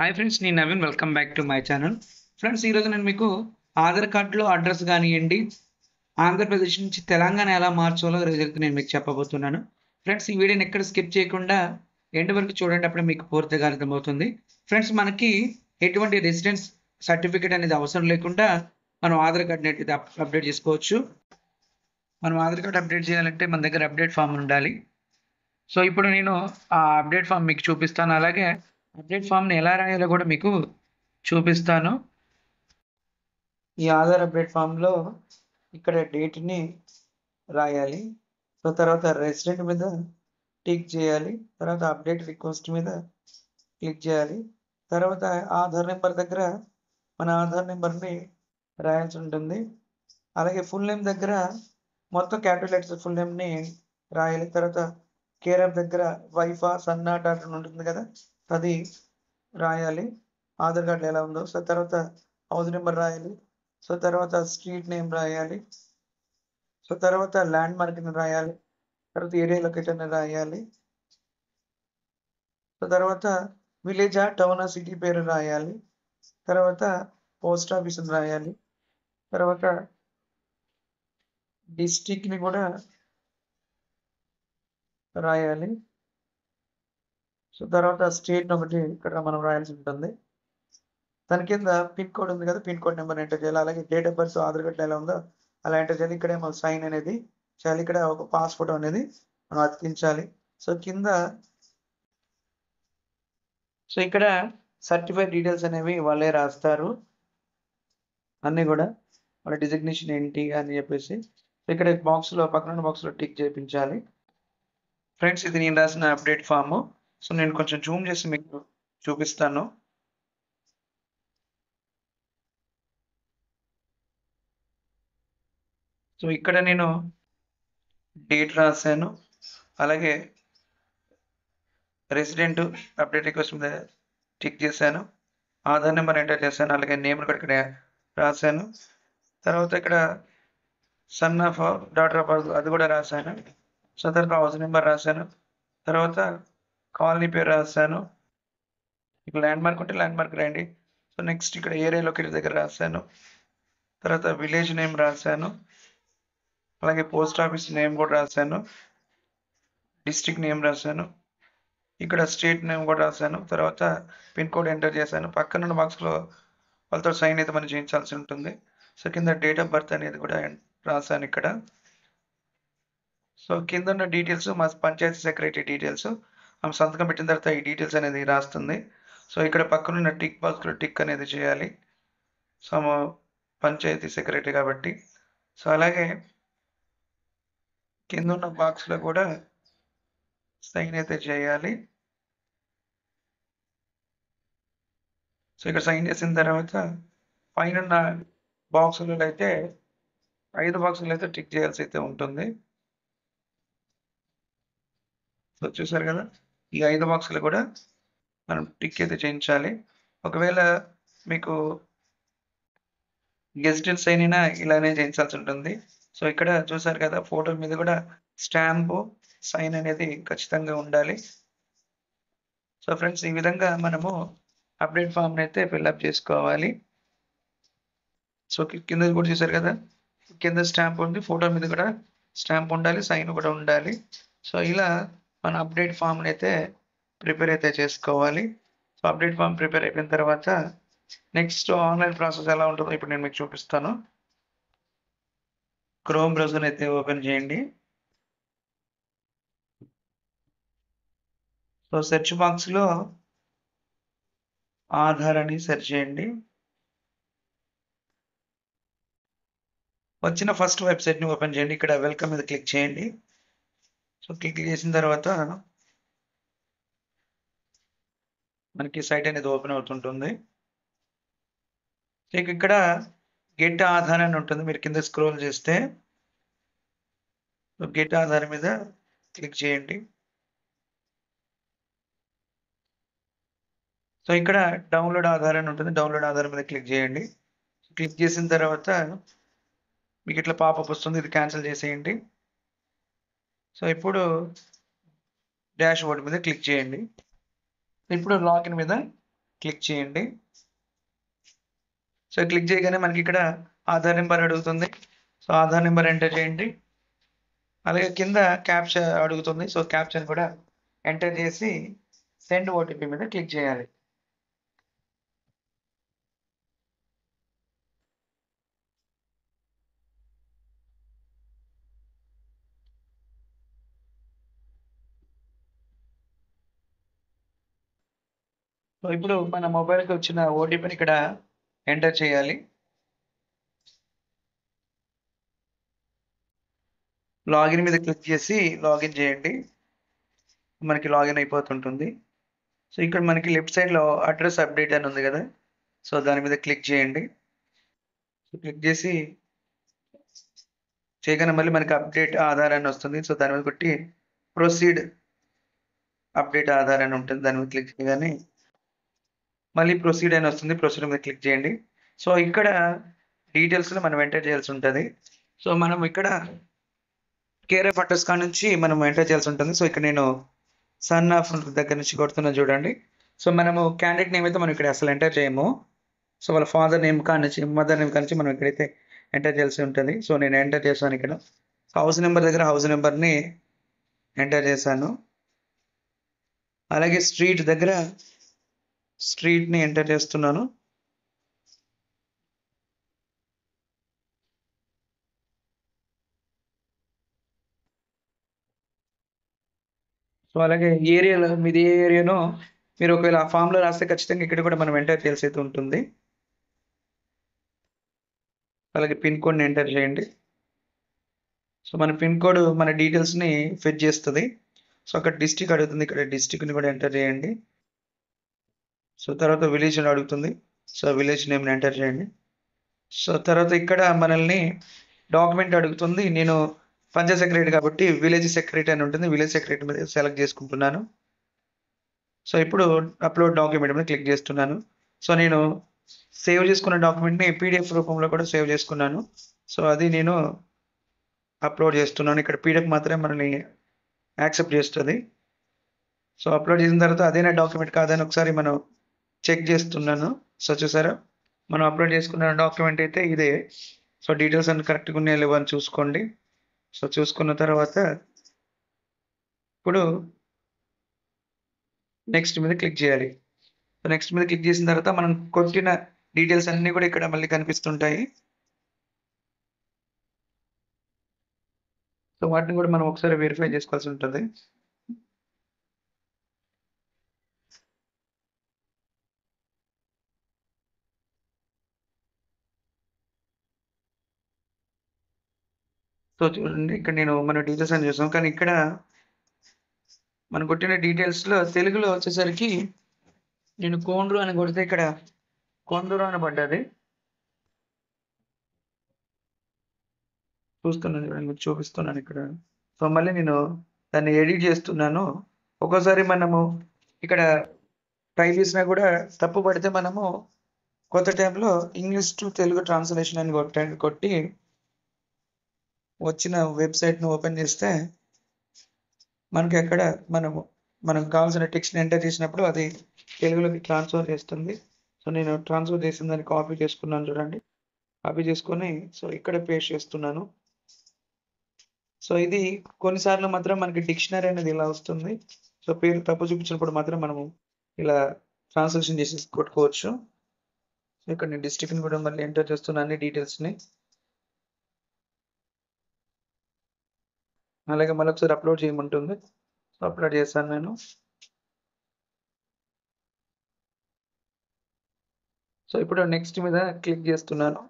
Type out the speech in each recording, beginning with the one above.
Hi friends, నేను Naveen. Welcome back to my channel. Friends, ఈరోజు నేను మీకు ఆధార్ కార్డులో అడ్రస్ కానివ్వండి, ఆంధ్రప్రదేశ్ నుంచి తెలంగాణ ఎలా మార్చాలో రిజల్ట్ నేను మీకు చెప్పబోతున్నాను. ఫ్రెండ్స్, ఈ వీడియోని ఎక్కడ స్కిప్ చేయకుండా ఎండ్ వరకు చూడండి, అప్పుడు మీకు పూర్తిగా అర్థమవుతుంది. ఫ్రెండ్స్, మనకి ఎటువంటి రెసిడెన్స్ సర్టిఫికేట్ అనేది అవసరం లేకుండా మనం ఆధార్ కార్డ్ని అయితే అప్డేట్ చేసుకోవచ్చు. మనం ఆధార్ కార్డ్ అప్డేట్ చేయాలంటే మన దగ్గర అప్డేట్ ఫామ్ ఉండాలి. సో ఇప్పుడు నేను ఆ అప్డేట్ ఫామ్ మీకు చూపిస్తాను. అలాగే అప్డేట్ ఫామ్ని ఎలా రాయాలో కూడా మీకు చూపిస్తాను. ఈ ఆధార్ అప్డేట్ ఫామ్లో ఇక్కడ డేట్ని రాయాలి. సో తర్వాత రెసిడెంట్ మీద టిక్ చేయాలి. తర్వాత అప్డేట్ రిక్వెస్ట్ మీద క్లిక్ చేయాలి. తర్వాత ఆధార్ నెంబర్ దగ్గర మన ఆధార్ నెంబర్ని రాయాల్సి ఉంటుంది. అలాగే ఫుల్ నేమ్ దగ్గర మొత్తం క్యాపిటల్ లెటర్స్ ఫుల్ నేమ్ని రాయాలి. తర్వాత కేర్ ఆఫ్ దగ్గర వైఫా సన్నా డాటర్ ఉంటుంది కదా, అది రాయాలి. ఆధార్ కార్డులో ఎలా ఉందో. సో తర్వాత హౌస్ నెంబర్ రాయాలి. సో తర్వాత స్ట్రీట్ నేమ్ రాయాలి. సో తర్వాత ల్యాండ్ మార్క్ని రాయాలి. తర్వాత ఏరియా లొకేషన్ రాయాలి. సో తర్వాత విలేజా టౌన్ సిటీ పేరు రాయాలి. తర్వాత పోస్ట్ ఆఫీస్ రాయాలి. తర్వాత డిస్టిక్ని కూడా రాయాలి. సో తర్వాత స్టేట్ ఒకటి ఇక్కడ మనం రాయాల్సి ఉంటుంది. దాని కింద పిన్ కోడ్ ఉంది కదా, పిన్ కోడ్ నెంబర్ ఎంటర్ చేయాలి. అలాగే date of birth Aadhaar card ఎలా ఉందో అలా ఎంటర్ చేయాలి. ఇక్కడే మనం సైన్ అనేది చేయాలి. ఇక్కడ ఒక పాస్పోర్ట్ అనేది మనం అతికించాలి. సో ఇక్కడ సర్టిఫైడ్ డీటెయిల్స్ అనేవి వాళ్ళే రాస్తారు, అన్నీ కూడా వాళ్ళ డిజిగ్నేషన్ ఏంటి అని చెప్పేసి. ఇక్కడ బాక్స్లో పక్కన బాక్స్లో టిక్ చేయించాలి. ఫ్రెండ్స్, ఇది నేను రాసిన అప్డేట్ ఫామ్. సో నేను కొంచెం జూమ్ చేసి మీకు చూపిస్తాను. సో ఇక్కడ నేను డేట్ రాశాను. అలాగే రెసిడెంట్ అప్డేట్ రిక్వెస్ట్ మీద టిక్ చేశాను. ఆధార్ నెంబర్ ఎంటర్ చేశాను. అలాగే నేమ్ కూడా ఇక్కడ రాశాను. తర్వాత ఇక్కడ సన్ ఆఫ్ డాటర్ ఆఫ్ అది కూడా రాశాను. సో తర్వాత హౌస్ నెంబర్ రాశాను. తర్వాత కాలనీ పేరు రాశాను. ఇక్కడ ల్యాండ్ మార్క్ ఉంటే ల్యాండ్ మార్క్ రాయండి. సో నెక్స్ట్ ఇక్కడ ఏరియా లొకేషన్ దగ్గర రాశాను. తర్వాత విలేజ్ నేమ్ రాశాను. అలాగే పోస్ట్ ఆఫీస్ నేమ్ కూడా రాశాను. డిస్ట్రిక్ట్ నేమ్ రాశాను. ఇక్కడ స్టేట్ నేమ్ కూడా రాశాను. తర్వాత పిన్ కోడ్ ఎంటర్ చేశాను. పక్కనున్న బాక్స్లో వాళ్ళతో సైన్ అయితే మనం చేయించాల్సి ఉంటుంది. సో కింద డేట్ ఆఫ్ బర్త్ అనేది కూడా రాశాను ఇక్కడ. సో కింద ఉన్న డీటెయిల్స్ మా పంచాయతీ సెక్రటరీ డీటెయిల్స్. ఆమె సంతకం పెట్టిన తర్వాత ఈ డీటెయిల్స్ అనేది రాస్తుంది. సో ఇక్కడ పక్కనున్న టిక్ బాక్స్లో టిక్ అనేది చేయాలి. సో పంచాయతీ సెక్రటరీ కాబట్టి. సో అలాగే కింద ఉన్న బాక్స్లో కూడా సైన్ అయితే చేయాలి. సో ఇక్కడ సైన్ చేసిన తర్వాత పైన బాక్సులలో అయితే 5 బాక్సులు అయితే టిక్ చేయాల్సి అయితే ఉంటుంది. సో చూసారు కదా, ఈ 5 బాక్సులు కూడా మనం టిక్ అయితే చేయించాలి. ఒకవేళ మీకు గెజిటల్ సైన్ అయినా ఇలానే చేయించాల్సి ఉంటుంది. సో ఇక్కడ చూసారు కదా, ఫోటో మీద కూడా స్టాంపు సైన్ అనేది ఖచ్చితంగా ఉండాలి. సో ఫ్రెండ్స్, ఈ విధంగా మనము అప్డేట్ ఫామ్ని అయితే ఫిల్అప్ చేసుకోవాలి. సో కింద కూడా చూసారు కదా, కింద స్టాంప్ ఉంది, ఫోటో మీద కూడా స్టాంప్ ఉండాలి, సైన్ కూడా ఉండాలి. సో ఇలా మన అప్డేట్ ఫామ్ని అయితే ప్రిపేర్ అయితే చేసుకోవాలి. సో అప్డేట్ ఫామ్ ప్రిపేర్ అయిపోయిన తర్వాత నెక్స్ట్ ఆన్లైన్ ప్రాసెస్ ఎలా ఉంటుందో ఇప్పుడు నేను మీకు చూపిస్తాను. క్రోమ్ బ్రౌజర్ అయితే ఓపెన్ చేయండి. సో సెర్చ్ బాక్స్లో ఆధార్ అని సెర్చ్ చేయండి. వచ్చిన ఫస్ట్ వెబ్సైట్ని ఓపెన్ చేయండి. ఇక్కడ వెల్కమ్ మీద క్లిక్ చేయండి. సో క్లిక్ చేసిన తర్వాత మనకి సైట్ అనేది ఓపెన్ అవుతుంటుంది. ఇక్కడ గెట్ ఆధార్ అని ఉంటుంది. మీరు కింద స్క్రోల్ చేస్తే గెట్ ఆధార్ మీద క్లిక్ చేయండి. సో ఇక్కడ డౌన్లోడ్ ఆధార్ అని ఉంటుంది. డౌన్లోడ్ ఆధార్ మీద క్లిక్ చేయండి. క్లిక్ చేసిన తర్వాత మీకు ఇట్లా పాపప్ వస్తుంది, ఇది క్యాన్సిల్ చేసేయండి. సో ఇప్పుడు డాష్ బోర్డ్ మీద క్లిక్ చేయండి. ఇప్పుడు లాగిన్ మీద క్లిక్ చేయండి. సో క్లిక్ చేయగానే మనకి ఇక్కడ ఆధార్ నెంబర్ అడుగుతుంది. సో ఆధార్ నెంబర్ ఎంటర్ చేయండి. అలాగే కింద క్యాప్చా అడుగుతుంది. సో క్యాప్చాని కూడా ఎంటర్ చేసి సెండ్ ఓటీపీ మీద క్లిక్ చేయాలి. సో ఇప్పుడు మన మొబైల్కి వచ్చిన ఓటీపీని ఇక్కడ ఎంటర్ చేయాలి. లాగిన్ మీద క్లిక్ చేసి లాగిన్ చేయండి. మనకి లాగిన్ అయిపోతుంటుంది. సో ఇక్కడ మనకి లెఫ్ట్ సైడ్లో అడ్రస్ అప్డేట్ అని ఉంది కదా, సో దాని మీద క్లిక్ చేయండి. సో క్లిక్ చేసి చేయగానే మళ్ళీ మనకి అప్డేట్ ఆధార్ అని వస్తుంది. సో దాని మీద కొట్టి ప్రొసీడ్ అప్డేట్ ఆధార్ అని ఉంటుంది. దాని మీద క్లిక్ చేయగానే మళ్ళీ ప్రొసీడ్ అని వస్తుంది. ప్రొసీడ్ మీద క్లిక్ చేయండి. సో ఇక్కడ డీటెయిల్స్లో మనం ఎంటర్ చేయాల్సి ఉంటుంది. సో మనం ఇక్కడ కేర్ ఆఫ్ అడ్రస్ కాడ నుంచి మనం ఎంటర్ చేయాల్సి ఉంటుంది. సో ఇక్కడ నేను సన్ ఆఫ్ దగ్గర నుంచి కొడుతున్నా చూడండి. సో మనము క్యాండిడేట్ నేమ్ అయితే మనం ఇక్కడ అసలు ఎంటర్ చేయము. సో వాళ్ళ ఫాదర్ నేమ్ కాడ నుంచి మదర్ నేమ్ కాడ నుంచి మనం ఇక్కడైతే ఎంటర్ చేయాల్సి ఉంటుంది. సో నేను ఎంటర్ చేశాను ఇక్కడ. సో హౌస్ నెంబర్ దగ్గర హౌస్ నెంబర్ని ఎంటర్ చేశాను. అలాగే స్ట్రీట్ దగ్గర స్ట్రీట్ని ఎంటర్ చేస్తున్నాను. సో అలాగే ఏరియాలో మీది ఏ ఏరియానో మీరు ఒకవేళ ఆ ఫామ్లో రాస్తే ఖచ్చితంగా ఇక్కడ కూడా మనం ఎంటర్ చేయాల్సి అయితే ఉంటుంది. అలాగే పిన్ కోడ్ని ఎంటర్ చేయండి. సో మన పిన్ కోడ్ మన డీటెయిల్స్ని ఫిట్ చేస్తుంది. సో అక్కడ డిస్టిక్ అడుగుతుంది, ఇక్కడ డిస్టిక్ని కూడా ఎంటర్ చేయండి. సో తర్వాత విలేజ్ అని అడుగుతుంది. సో విలేజ్ నేమ్ని ఎంటర్ చేయండి. సో తర్వాత ఇక్కడ మనల్ని డాక్యుమెంట్ అడుగుతుంది. నేను పంచాయత్ సెక్రటరీ కాబట్టి విలేజ్ సెక్రటరీ అని ఉంటుంది. విలేజ్ సెక్రటరీ మీద సెలెక్ట్ చేసుకుంటున్నాను. సో ఇప్పుడు అప్లోడ్ డాక్యుమెంట్ మీద క్లిక్ చేస్తున్నాను. సో నేను సేవ్ చేసుకున్న డాక్యుమెంట్ని పీడిఎఫ్ రూపంలో కూడా సేవ్ చేసుకున్నాను. సో అది నేను అప్లోడ్ చేస్తున్నాను. ఇక్కడ పీడిఎఫ్ మాత్రమే మనల్ని యాక్సెప్ట్ చేస్తుంది. సో అప్లోడ్ చేసిన తర్వాత అదేనా డాక్యుమెంట్ కాదని ఒకసారి మనం చెక్ చేస్తున్నాను. సో చూసారా, మనం అప్లోడ్ చేసుకున్న డాక్యుమెంట్ అయితే ఇదే. సో డీటెయిల్స్ అన్ని కరెక్ట్గా ఉన్నాయో లేవో అని చూసుకోండి. సో చూసుకున్న తర్వాత ఇప్పుడు నెక్స్ట్ మీద క్లిక్ చేయాలి. సో నెక్స్ట్ మీద క్లిక్ చేసిన తర్వాత మనం కొట్టిన డీటెయిల్స్ అన్నీ కూడా ఇక్కడ మళ్ళీ కనిపిస్తుంటాయి. సో వాటిని కూడా మనం ఒకసారి వెరిఫై చేసుకోవాల్సి ఉంటుంది. సో చూడండి, ఇక్కడ నేను మన డీటెయిల్స్ అని చూసాం, కానీ ఇక్కడ మనం కొట్టిన డీటెయిల్స్లో తెలుగులో వచ్చేసరికి నేను కోండ్రు అని కొడితే ఇక్కడ కొందరు అని పడ్డది. చూస్తున్నాను చూడండి, మీకు చూపిస్తున్నాను ఇక్కడ. సో మళ్ళీ నేను దాన్ని ఎడిట్ చేస్తున్నాను. ఒక్కోసారి మనము ఇక్కడ టైప్ చేసినా కూడా తప్పు పడితే మనము కొత్త టైంలో ఇంగ్లీష్ టు తెలుగు ట్రాన్స్లేషన్ అని కొట్టి వచ్చిన వెబ్సైట్ను ఓపెన్ చేస్తే మనకి అక్కడ మనకు కావాల్సిన టెక్స్ట్ని ఎంటర్ చేసినప్పుడు అది తెలుగులోకి ట్రాన్స్ఫర్ చేస్తుంది. సో నేను ట్రాన్స్ఫర్ చేసిన దాన్ని కాపీ చేసుకున్నాను చూడండి. కాపీ చేసుకొని సో ఇక్కడ పేస్ట్ చేస్తున్నాను. సో ఇది కొన్నిసార్లు మాత్రం మనకి డిక్షనరీ అనేది ఇలా వస్తుంది. సో పేరు తప్పు చూపించినప్పుడు మాత్రం మనము ఇలా ట్రాన్స్లేషన్ చేసి కొట్టుకోవచ్చు. సో ఇక్కడ నేను డిస్ట్రిక్ట్ని కూడా మళ్ళీ ఎంటర్ చేస్తున్నాను, అన్ని డీటెయిల్స్ని. అలాగే మళ్ళీ ఒకసారి అప్లోడ్ చేయమంటుంది. సో అప్లోడ్ చేస్తాను నేను. సో ఇప్పుడు నెక్స్ట్ మీద క్లిక్ చేస్తున్నాను.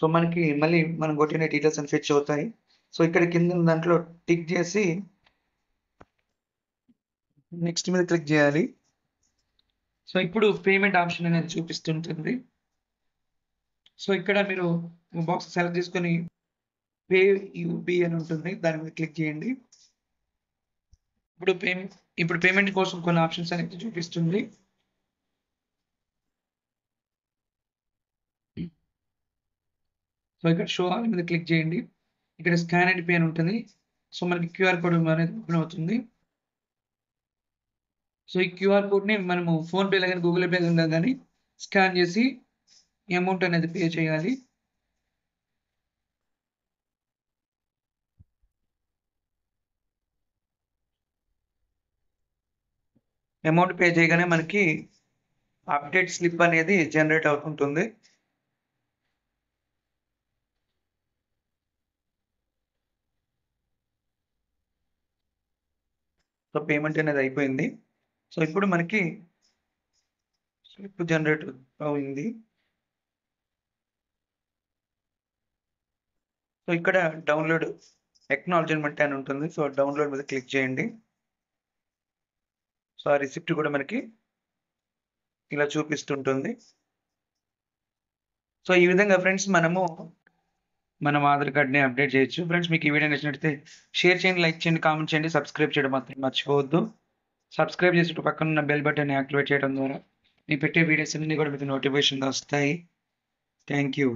సో మనకి మళ్ళీ మనం కొట్టిన డీటెయిల్స్ అని ఫెచ్ అవుతాయి. సో ఇక్కడ కింద దాంట్లో టిక్ చేసి నెక్స్ట్ మీద క్లిక్ చేయాలి. సో ఇప్పుడు పేమెంట్ ఆప్షన్ అనేది చూపిస్తుంటుంది. సో ఇక్కడ మీరు బాక్స్ సెలెక్ట్ చేసుకొని పే యూపీ అని ఉంటుంది, దాని మీద క్లిక్ చేయండి. ఇప్పుడు పేమెంట్ కోసం కొన్ని ఆప్షన్స్ అనేది చూపిస్తుంది. సో ఇక్కడ షో ఆల్ మీద క్లిక్ చేయండి. ఇక్కడ స్కాన్ అండ్ పే అని ఉంటుంది. సో మనకి క్యూఆర్ కోడ్ అనేది ఓపెన్ అవుతుంది. సో ఈ క్యూఆర్ కోడ్ని మనము ఫోన్పేలో కానీ గూగుల్ పే కానీ స్కాన్ చేసి అమౌంట్ అనేది పే చేయాలి. అమౌంట్ పే చేయగానే మనకి అప్డేట్ స్లిప్ అనేది జనరేట్ అవుతుంటుంది. సో పేమెంట్ అనేది అయిపోయింది. సో ఇప్పుడు మనకి స్లిప్ జనరేట్ అయింది. సో ఇక్కడ డౌన్లోడ్ ఎక్నాలజ్మెంట్ అని ఉంటుంది. సో డౌన్లోడ్ మీద క్లిక్ చేయండి. సో ఆ రిసిప్ట్ కూడా మనకి ఇలా చూపిస్తుంటుంది. సో ఈ విధంగా ఫ్రెండ్స్ మనం ఆధార్ కార్డ్ని అప్డేట్ చేయొచ్చు. ఫ్రెండ్స్ మీకు ఈ వీడియో నచ్చినట్లయితే షేర్ చేయండి, లైక్ చేయండి, కామెంట్ చేయండి, సబ్స్క్రైబ్ చేయడం మాత్రం మర్చిపోవద్దు. సబ్స్క్రైబ్ చేసి పక్కన ఉన్న బెల్ బటన్ని యాక్టివేట్ చేయడం ద్వారా నేను పెట్టే వీడియోస్ అన్నీ కూడా మీకు నోటిఫికేషన్గా వస్తాయి. Thank you.